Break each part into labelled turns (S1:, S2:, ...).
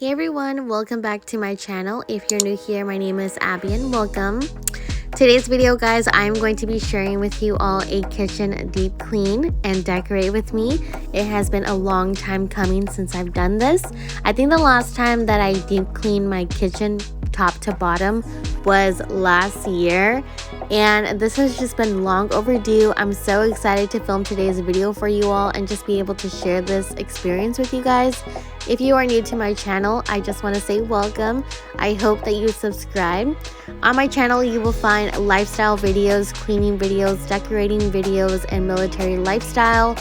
S1: Hey everyone, welcome back to my channel. If you're new here, my name is Abby and welcome. Today's video, guys, I'm going to be sharing with you all a kitchen deep clean and decorate with me. It has been a long time coming since I've done this. I think the last time that I deep cleaned my kitchen top to bottom was last year, and this has just been long overdue. I'm so excited to film today's video for you all and just be able to share this experience with you guys. If you are new to my channel, I just want to say welcome. I hope that you subscribe. On my channel, you will find lifestyle videos, cleaning videos, decorating videos, and military lifestyle.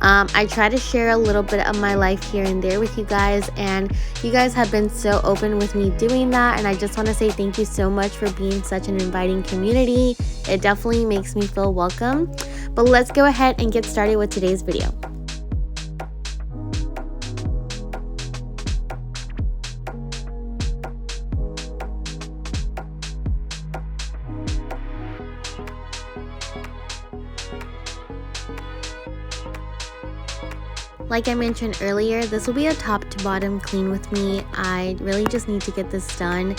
S1: I try to share a little bit of my life here and there with you guys, and you guys have been so open with me doing that, and I just want to say thank you so much for being such an inviting community. It definitely makes me feel welcome. But let's go ahead and get started with today's video. Like I mentioned earlier, this will be a top to bottom clean with me. I really just need to get this done.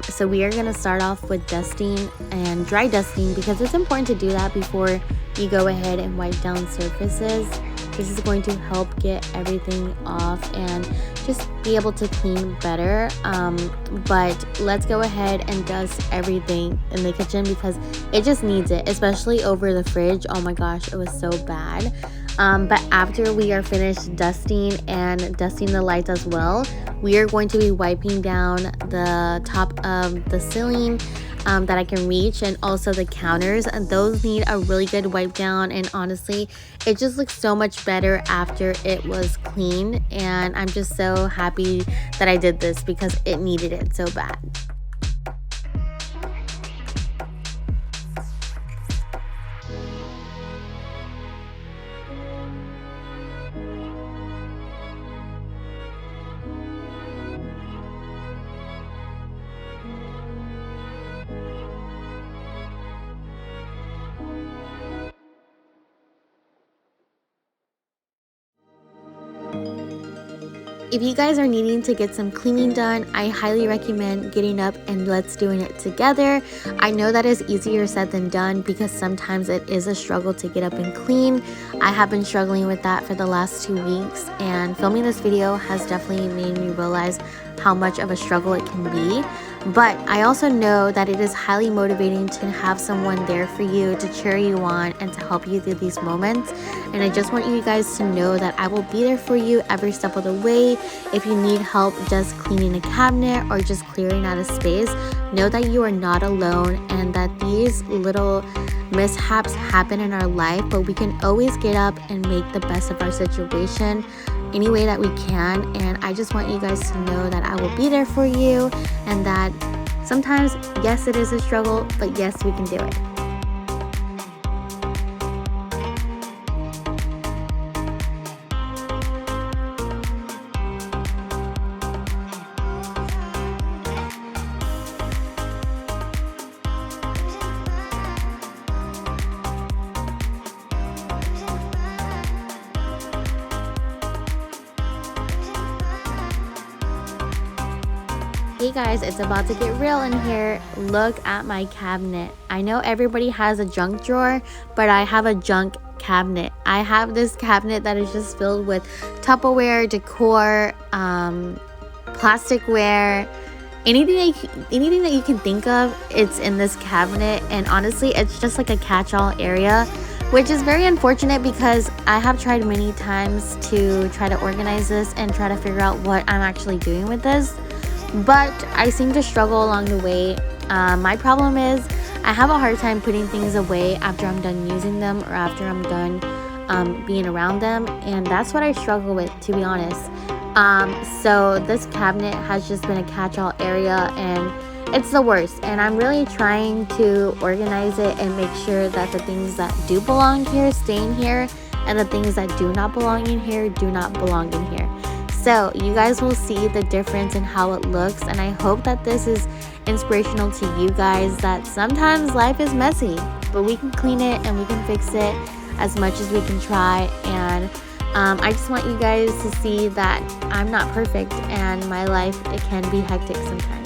S1: So we are going to start off with dusting and dry dusting, because it's important to do that before you go ahead and wipe down surfaces. This is going to help get everything off and just be able to clean better. But let's go ahead and dust everything in the kitchen because it just needs it, especially over the fridge. Oh my gosh, it was so bad. But after we are finished dusting and dusting the lights as well, we are going to be wiping down the top of the ceiling that I can reach, and also the counters, and those need a really good wipe down. And honestly, it just looks so much better after it was clean, and I'm just so happy that I did this because it needed it so bad. If you guys are needing to get some cleaning done, I highly recommend getting up and let's doing it together. I know that is easier said than done because sometimes it is a struggle to get up and clean. I have been struggling with that for the last 2 weeks, and filming this video has definitely made me realize how much of a struggle it can be. But I also know that it is highly motivating to have someone there for you to cheer you on and to help you through these moments. And I just want you guys to know that I will be there for you every step of the way. If you need help just cleaning a cabinet or just clearing out a space, know that you are not alone and that these little mishaps happen in our life, but we can always get up and make the best of our situation any way that we can. And I just want you guys to know that I will be there for you, and that sometimes, yes, it is a struggle, but yes, we can do it. Hey guys, it's about to get real in here. Look at my cabinet. I know everybody has a junk drawer, but I have a junk cabinet. I have this cabinet that is just filled with Tupperware, decor, plasticware, anything that you can think of, it's in this cabinet. And honestly, it's just like a catch-all area, which is very unfortunate because I have tried many times to try to organize this and try to figure out what I'm actually doing with this, but I seem to struggle along the way. My problem is I have a hard time putting things away after I'm done using them or after I'm done being around them, and that's what I struggle with, to be honest. So this cabinet has just been a catch-all area, and it's the worst, and I'm really trying to organize it and make sure that the things that do belong here stay in here, and the things that do not belong in here do not belong in here. So you guys will see the difference in how it looks, and I hope that this is inspirational to you guys, that sometimes life is messy, but we can clean it and we can fix it as much as we can try. And I just want you guys to see that I'm not perfect and my life, it can be hectic sometimes.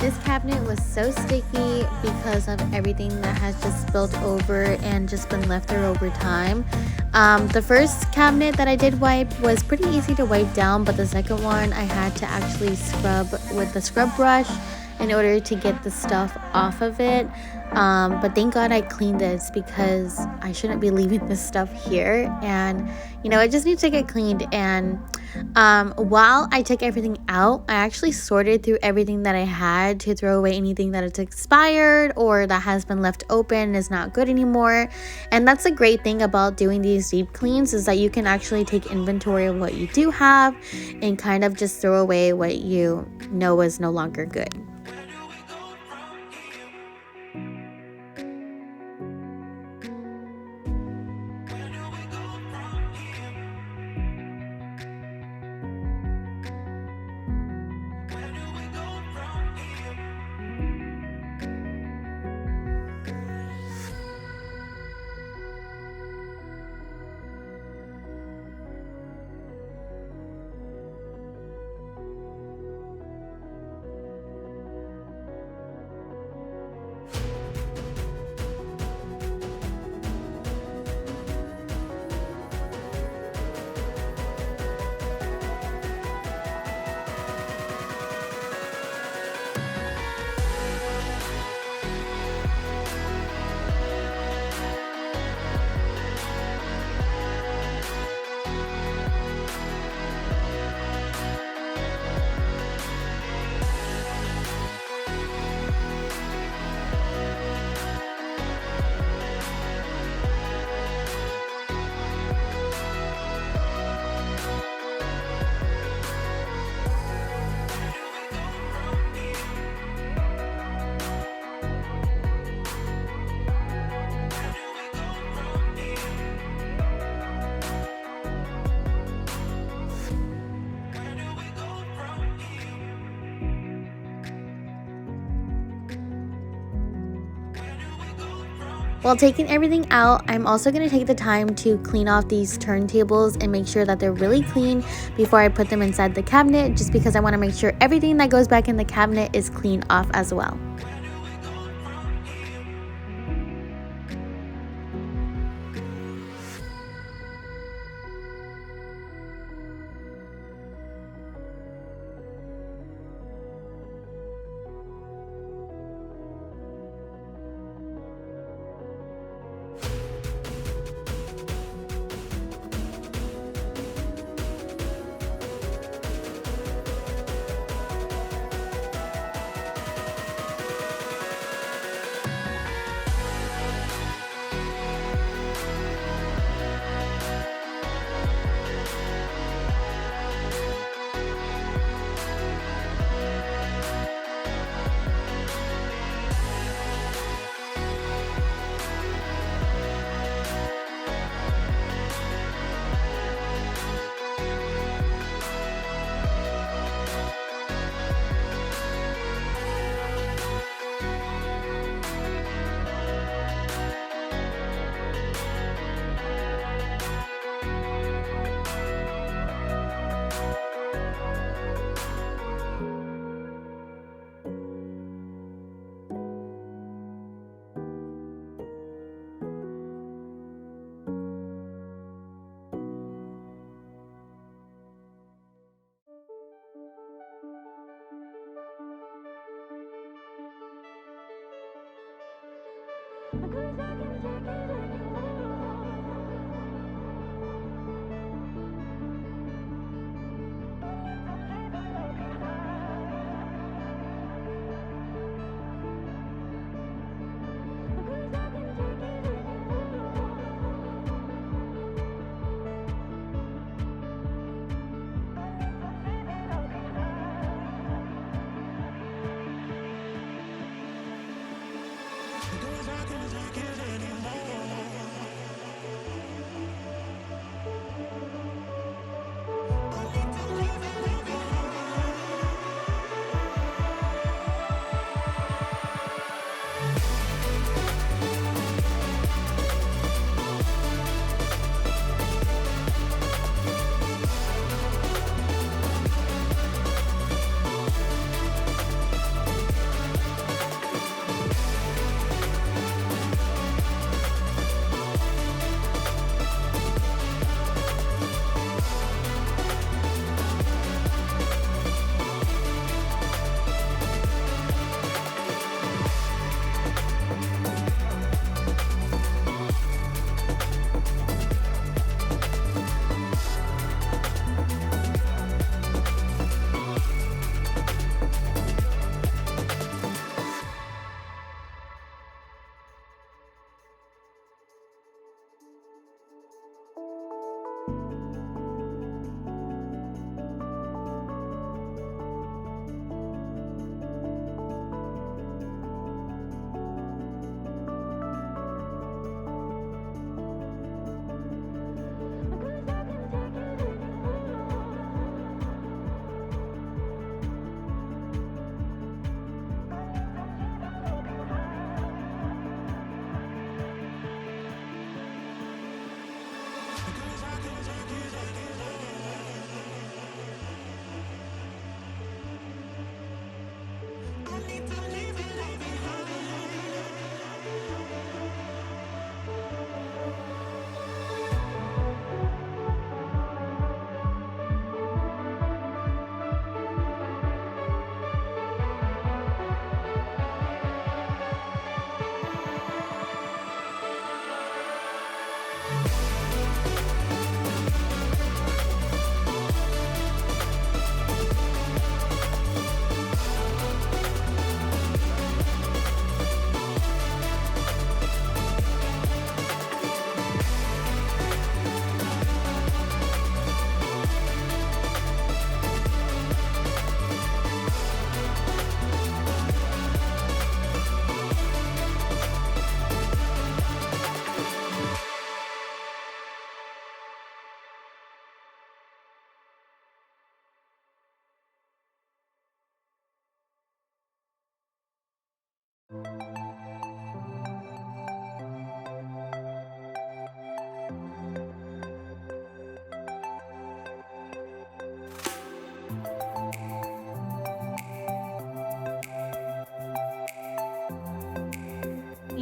S1: This cabinet was so sticky because of everything that has just spilled over and just been left there over time. The first cabinet that I did wipe was pretty easy to wipe down, but the second one I had to actually scrub with the scrub brush in order to get the stuff off of it. But thank God I cleaned this because I shouldn't be leaving this stuff here, and it just needs to get cleaned. And while I took everything out, I actually sorted through everything that I had to throw away anything that it's expired or that has been left open and is not good anymore. And that's a great thing about doing these deep cleans, is that you can actually take inventory of what you do have and kind of just throw away what you know is no longer good. While taking everything out, I'm also going to take the time to clean off these turntables and make sure that they're really clean before I put them inside the cabinet, just because I want to make sure everything that goes back in the cabinet is cleaned off as well.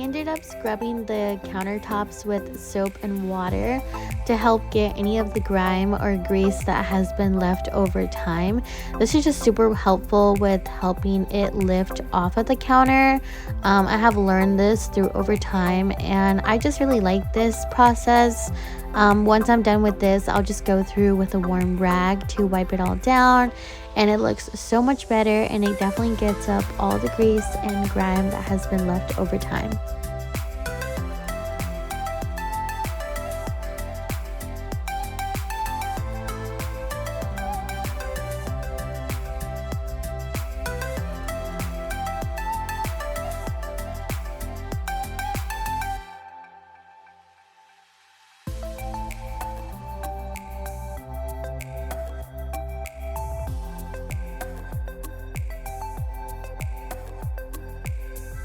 S1: ended up scrubbing the countertops with soap and water to help get any of the grime or grease that has been left over time. This is just super helpful with helping it lift off of the counter. I have learned this through over time, and I just really like this process. Once I'm done with this, I'll just go through with a warm rag to wipe it all down, and it looks so much better, and it definitely gets up all the grease and grime that has been left over time.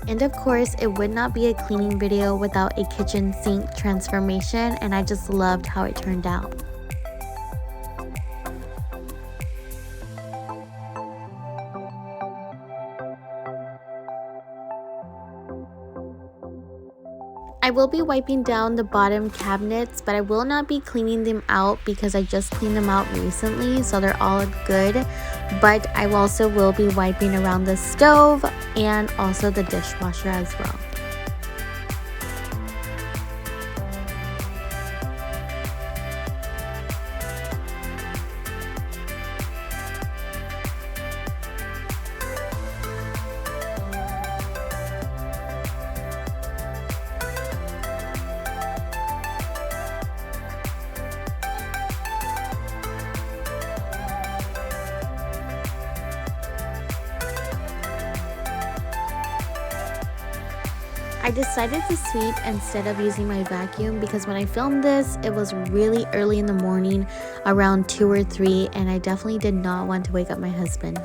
S1: And of course, it would not be a cleaning video without a kitchen sink transformation, and I just loved how it turned out. I will be wiping down the bottom cabinets, but I will not be cleaning them out because I just cleaned them out recently, so they're all good. But I also will be wiping around the stove and also the dishwasher as well. I decided to sweep instead of using my vacuum because when I filmed this, it was really early in the morning, around 2 or 3, and I definitely did not want to wake up my husband.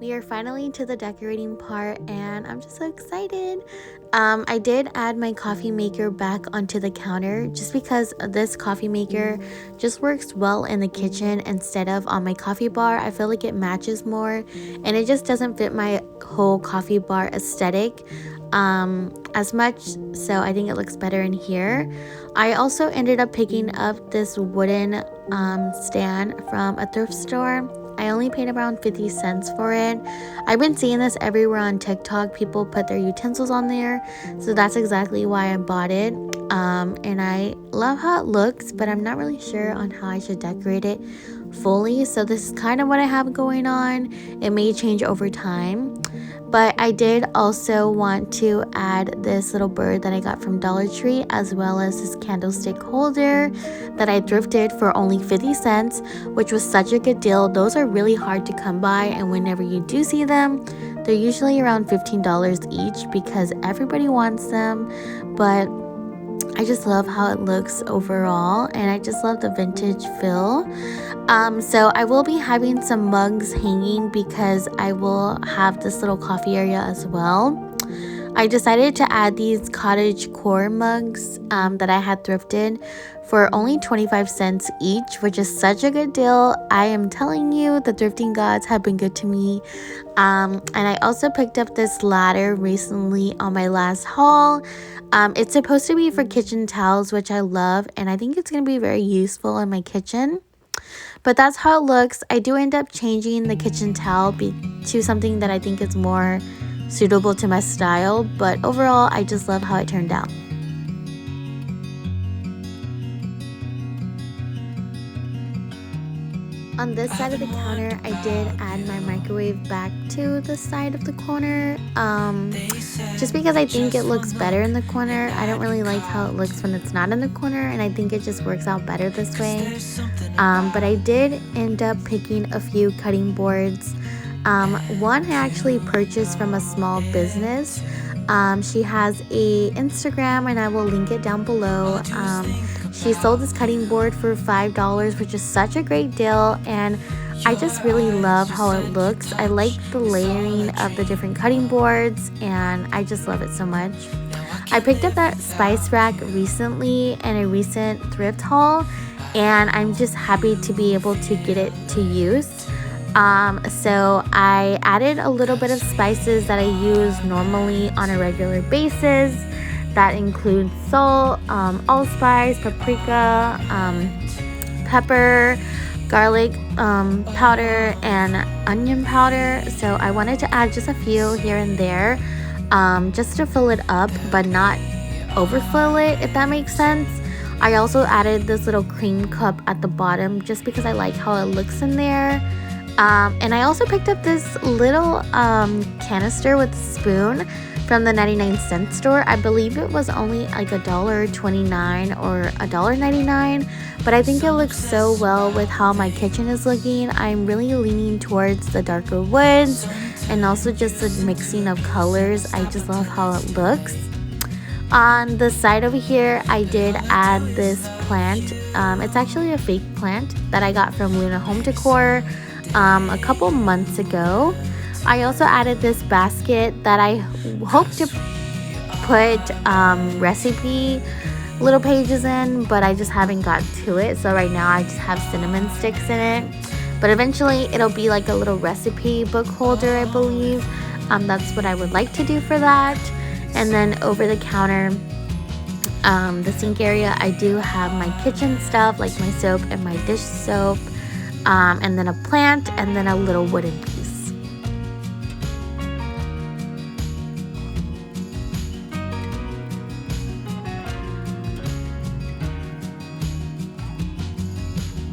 S1: We are finally to the decorating part, and I'm just so excited. I did add my coffee maker back onto the counter just because this coffee maker just works well in the kitchen instead of on my coffee bar. I feel like it matches more, and it just doesn't fit my whole coffee bar aesthetic as much, so I think it looks better in here. I also ended up picking up this wooden stand from a thrift store. I only paid around 50 cents for it. I've been seeing this everywhere on TikTok. People put their utensils on there, so that's exactly why I bought it. And I love how it looks, but I'm not really sure on how I should decorate it fully. So this is kind of what I have going on. It may change over time. But I did also want to add this little bird that I got from Dollar Tree, as well as this candlestick holder that I thrifted for only 50 cents, which was such a good deal. Those are really hard to come by, and whenever you do see them, they're usually around $15 each because everybody wants them. But I just love how it looks overall, and I just love the vintage feel. So I will be having some mugs hanging because I will have this little coffee area as well. I decided to add these cottage core mugs that I had thrifted for only 25 cents each, which is such a good deal. I am telling you, the thrifting gods have been good to me. And I also picked up this ladder recently on my last haul. It's supposed to be for kitchen towels, which I love, and I think it's going to be very useful in my kitchen. But that's how it looks. I do end up changing the kitchen towel to something that I think is more suitable to my style, but overall I just love how it turned out. On this side of the counter, I did add my microwave back to the side of the corner, just because I think it looks better in the corner. I don't really like how it looks when it's not in the corner, and I think it just works out better this way. But I did end up picking a few cutting boards. One I actually purchased from a small business. She has a Instagram, and I will link it down below. She sold this cutting board for $5, which is such a great deal, and I just really love how it looks. I like the layering of the different cutting boards, and I just love it so much. I picked up that spice rack recently in a recent thrift haul, and I'm just happy to be able to get it to use. So I added a little bit of spices that I use normally on a regular basis. That includes salt, allspice, paprika, pepper, garlic powder, and onion powder. So I wanted to add just a few here and there, just to fill it up but not overfill it, if that makes sense. I also added this little cream cup at the bottom just because I like how it looks in there. And I also picked up this little canister with a spoon from the 99-cent store. I believe it was only like $1.29 or $1.99, but I think it looks so well with how my kitchen is looking. I'm really leaning towards the darker woods and also just the mixing of colors. I just love how it looks. On the side over here, I did add this plant. It's actually a fake plant that I got from Luna Home Decor a couple months ago. I also added this basket that I hope to put recipe little pages in, but I just haven't got to it. So right now I just have cinnamon sticks in it, but eventually it'll be like a little recipe book holder, I believe. That's what I would like to do for that. And then over the counter, the sink area, I do have my kitchen stuff like my soap and my dish soap, and then a plant, and then a little wooden piece.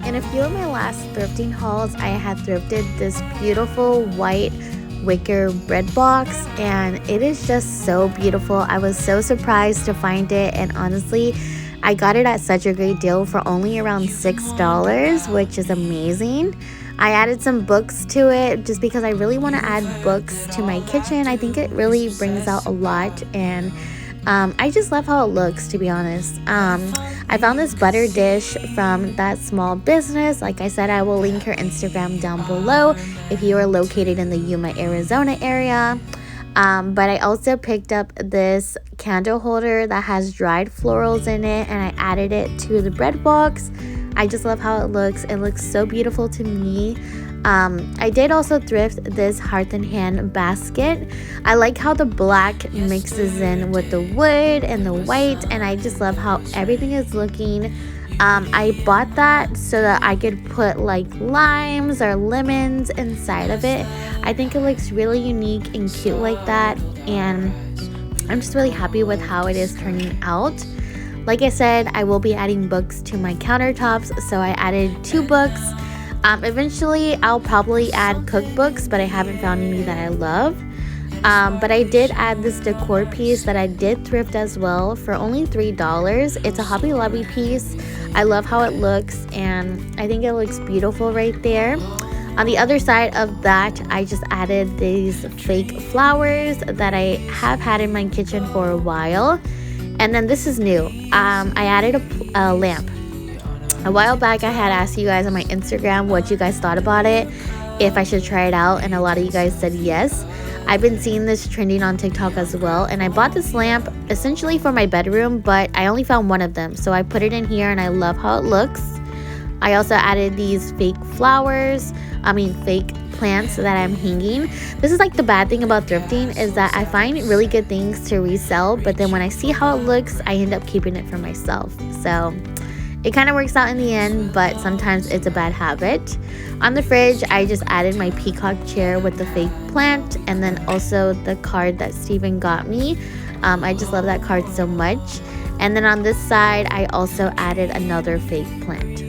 S1: In a few of my last thrifting hauls, I had thrifted this beautiful white wicker bread box, and it is just so beautiful. I was so surprised to find it, and honestly, I got it at such a great deal for only around $6, which is amazing. I added some books to it just because I really want to add books to my kitchen. I think it really brings out a lot, and I just love how it looks, to be honest. I found this butter dish from that small business. Like I said, I will link her Instagram down below if you are located in the Yuma, Arizona area. But I also picked up this candle holder that has dried florals in it, and I added it to the bread box. I just love how it looks. It looks so beautiful to me. I did also thrift this Hearth and Hand basket. I like how the black mixes in with the wood and the white, and I just love how everything is looking. I bought that so that I could put like limes or lemons inside of it. I think it looks really unique and cute like that, and I'm just really happy with how it is turning out. Like I said, I will be adding books to my countertops, so I added 2 books. Eventually, I'll probably add cookbooks, but I haven't found any that I love. But I did add this decor piece that I did thrift as well for only $3. It's a Hobby Lobby piece. I love how it looks, and I think it looks beautiful right there. On the other side of that, I just added these fake flowers that I have had in my kitchen for a while. And then this is new. I added a lamp. A while back, I had asked you guys on my Instagram what you guys thought about it, if I should try it out, and a lot of you guys said yes. I've been seeing this trending on TikTok as well, and I bought this lamp essentially for my bedroom, but I only found one of them, so I put it in here, and I love how it looks. I also added these fake plants that I'm hanging. This is like the bad thing about thrifting, is that I find really good things to resell, but then when I see how it looks, I end up keeping it for myself. So it kind of works out in the end, but sometimes it's a bad habit. On the fridge, I just added my peacock chair with the fake plant, and then also the card that Steven got me. I just love that card so much. And then on this side, I also added another fake plant.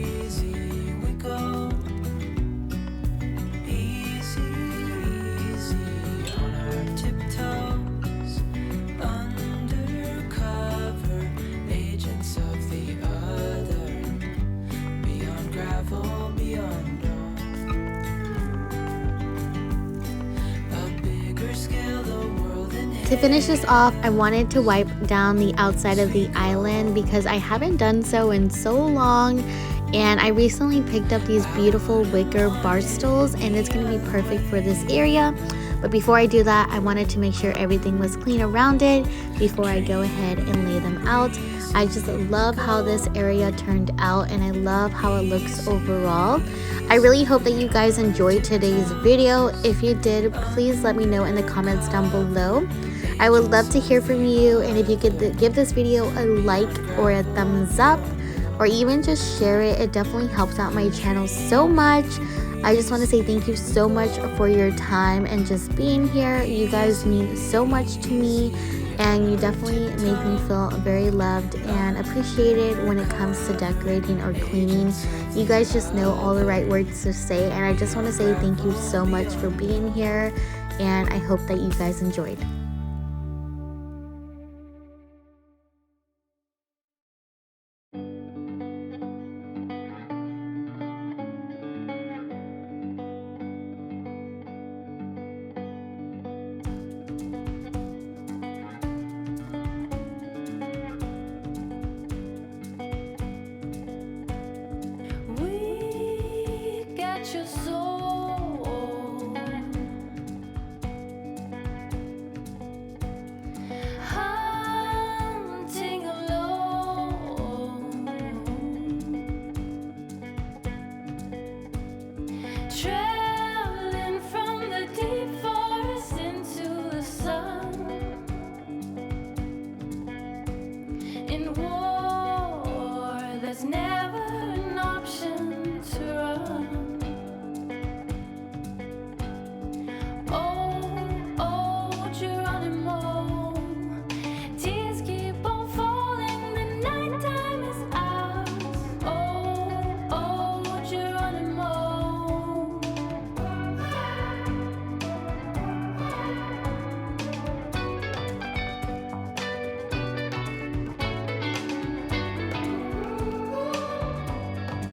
S1: to finish this off, I wanted to wipe down the outside of the island because I haven't done so in so long. And I recently picked up these beautiful wicker bar stools, and it's going to be perfect for this area. But before I do that, I wanted to make sure everything was clean around it before I go ahead and lay them out. I just love how this area turned out, and I love how it looks overall. I really hope that you guys enjoyed today's video. If you did, please let me know in the comments down below. I would love to hear from you, and if you could give this video a like or a thumbs up, or even just share it, it definitely helps out my channel so much. I just want to say thank you so much for your time and just being here. You guys mean so much to me, and you definitely make me feel very loved and appreciated when it comes to decorating or cleaning. You guys just know all the right words to say, and I just want to say thank you so much for being here, and I hope that you guys enjoyed.